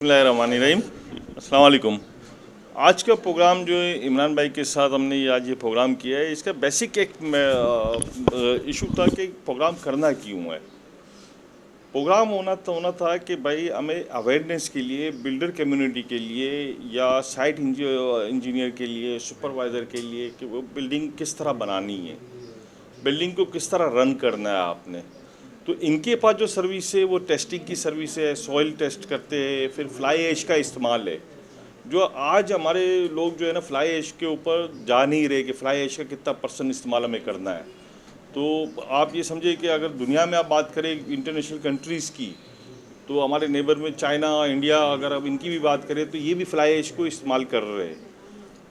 बिस्मिल्लाहिर्रहमानिर्रहीम। अस्सलाम वालेकुम। आज का प्रोग्राम जो है इमरान भाई के साथ हमने आज ये प्रोग्राम किया है, इसका बेसिक एक इशू था कि प्रोग्राम करना क्यों है। प्रोग्राम होना था कि भाई हमें अवेयरनेस के लिए, बिल्डर कम्युनिटी के लिए या साइट इंजीनियर के लिए, सुपरवाइज़र के लिए कि वो बिल्डिंग किस तरह बनानी है, बिल्डिंग को किस तरह रन करना है आपने। तो इनके पास जो सर्विस है वो टेस्टिंग की सर्विस है, सॉइल टेस्ट करते हैं, फिर फ्लाई ऐश का इस्तेमाल है। जो आज हमारे लोग जो है ना फ्लाई ऐश के ऊपर जा नहीं रहे कि फ्लाई ऐश का कितना % इस्तेमाल हमें करना है। तो आप ये समझिए कि अगर दुनिया में आप बात करें इंटरनेशनल कंट्रीज़ की, तो हमारे नेबर में चाइना, इंडिया, अगर अब इनकी भी बात करें तो ये भी फ्लाई ऐश को इस्तेमाल कर रहे हैं।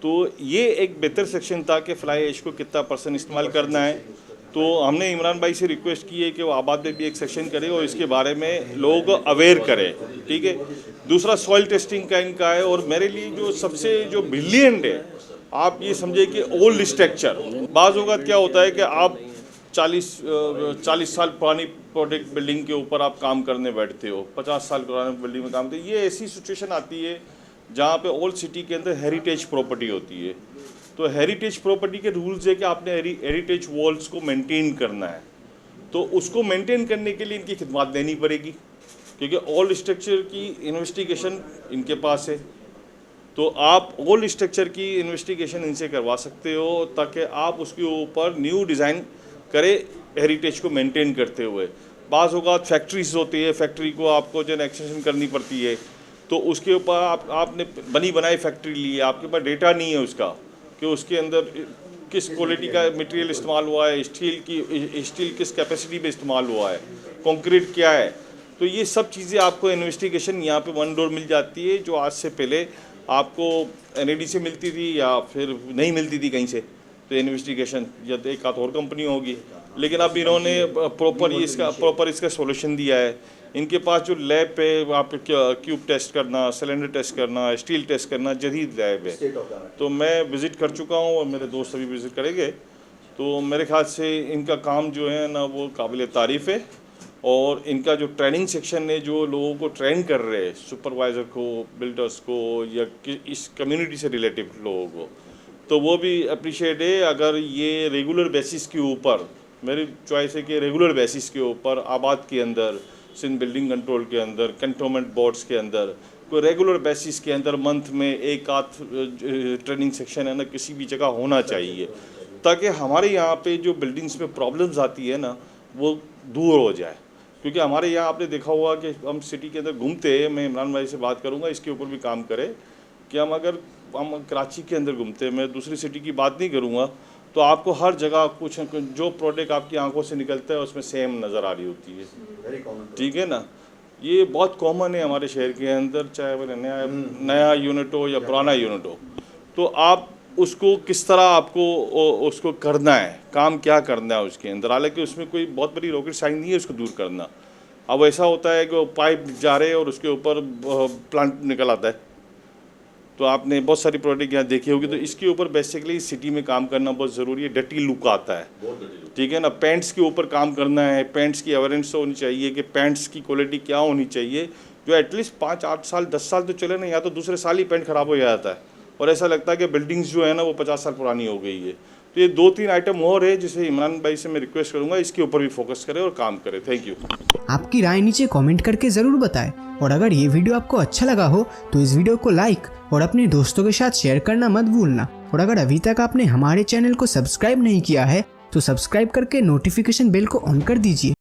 तो ये एक बेहतर सेक्शन था कि फ्लाई ऐश को कितना % इस्तेमाल करना है। तो हमने इमरान भाई से रिक्वेस्ट की है कि वो आबाद में भी एक सेक्शन करें और इसके बारे में लोगों को अवेयर करें, ठीक है। दूसरा सॉइल टेस्टिंग का इनका है, और मेरे लिए जो सबसे जो ब्रिलियंट है, आप ये समझिए कि ओल्ड स्ट्रक्चर। बाज़ औक़ात क्या होता है कि आप 40 साल पुरानी प्रोडक्ट बिल्डिंग के ऊपर आप काम करने बैठते हो, 50 साल पुरानी बिल्डिंग में काम करते हो। ये ऐसी सिचुएशन आती है जहाँ पे ओल्ड सिटी के अंदर हेरिटेज प्रॉपर्टी होती है। तो हेरिटेज प्रॉपर्टी के रूल्स है कि आपने हेरिटेज वॉल्स को मेंटेन करना है। तो उसको मेंटेन करने के लिए इनकी खिदमत देनी पड़ेगी, क्योंकि ओल्ड स्ट्रक्चर की इन्वेस्टिगेशन इनके पास है। तो आप ओल्ड स्ट्रक्चर की इन्वेस्टिगेशन इनसे करवा सकते हो ताकि आप उसके ऊपर न्यू डिज़ाइन करें हेरिटेज को मेंटेन करते हुए। बाज़ औक़ात फैक्ट्रीज होती है, फैक्ट्री को आपको जो एक्सटेंशन करनी पड़ती है, तो उसके ऊपर आपने बनी बनाई फैक्ट्री ली है, आपके पास डेटा नहीं है उसका कि उसके अंदर किस क्वालिटी का मटेरियल इस्तेमाल हुआ है, स्टील किस कैपेसिटी पे इस्तेमाल हुआ है, कंक्रीट क्या है। तो ये सब चीज़ें आपको इन्वेस्टिगेशन यहाँ पे वन डोर मिल जाती है, जो आज से पहले आपको NAD से मिलती थी या फिर नहीं मिलती थी कहीं से। तो इन्वेस्टिगेशन या तो एक आध और कंपनी होगी, लेकिन अब इन्होंने प्रॉपर इसका सॉल्यूशन दिया है। इनके पास जो लैब है वहाँ पे क्यूब टेस्ट करना, सिलेंडर टेस्ट करना, स्टील टेस्ट करना, जदीद लैब है। तो मैं विज़िट कर चुका हूँ और मेरे दोस्त अभी विज़िट करेंगे। तो मेरे ख्याल से इनका काम जो है ना वो काबिल तारीफ़ है, और इनका जो ट्रेनिंग सेक्शन है, जो लोगों को ट्रेन कर रहे हैं, सुपरवाइज़र को, बिल्डर्स को या इस कम्युनिटी से रिलेटिव लोगों को, तो वो भी अप्रिशिएट है। अगर ये रेगुलर बेसिस के ऊपर, मेरी चॉइस है कि रेगुलर बेसिस के ऊपर आबाद के अंदर, सिंध बिल्डिंग कंट्रोल के अंदर, कंटोनमेंट बोर्ड्स के अंदर, कोई रेगुलर बेसिस के अंदर मंथ में एक आध ट्रेनिंग सेक्शन है ना किसी भी जगह होना चाहिए, ताकि हमारे यहाँ पे जो बिल्डिंग्स में प्रॉब्लम्स आती है ना वो दूर हो जाए। क्योंकि हमारे यहाँ आपने देखा होगा कि हम सिटी के अंदर घूमते हैं, मैं इमरान भाई से बात करूँगा इसके ऊपर भी काम करें कि हम कराची के अंदर घूमते हैं, मैं दूसरी सिटी की बात नहीं करूँगा, तो आपको हर जगह कुछ जो प्रोडक्ट आपकी आंखों से निकलता है उसमें सेम नज़र आ रही होती है, ठीक है ना। ये बहुत कॉमन है हमारे शहर के अंदर, चाहे वो नया यूनिट हो या पुराना यूनिट हो। तो आप उसको किस तरह आपको उसको करना है, काम क्या करना है उसके अंदर। हालांकि उसमें कोई बहुत बड़ी रॉकेट साइंस नहीं है उसको दूर करना। अब ऐसा होता है कि पाइप जा रहे हैं और उसके ऊपर प्लांट निकल आता है, तो आपने बहुत सारी प्रोडक्ट यहाँ देखी होगी। तो इसके ऊपर बेसिकली सिटी में काम करना बहुत ज़रूरी है। डर्टी लुक आता है, ठीक है ना। पेंट्स के ऊपर काम करना है, पेंट्स की अवेयरनेस होनी चाहिए कि पेंट्स की क्वालिटी क्या होनी चाहिए, जो एटलीस्ट 5, 8 साल 10 साल तो चले ना, या तो दूसरे साल ही पेंट ख़राब हो जाता है और ऐसा लगता है कि बिल्डिंग्स जो है ना वो 50 साल पुरानी हो गई है। तो ये 2-3 आइटम और है जिसे इमरान भाई से मैं रिक्वेस्ट करूँगा इसके ऊपर भी फोकस करें और काम करें। Thank you. आपकी राय नीचे कमेंट करके ज़रूर बताएं, और अगर ये वीडियो आपको अच्छा लगा हो तो इस वीडियो को लाइक और अपने दोस्तों के साथ शेयर करना मत भूलना। और अगर अभी तक आपने हमारे चैनल को सब्सक्राइब नहीं किया है तो सब्सक्राइब करके नोटिफिकेशन बेल को ऑन कर दीजिए।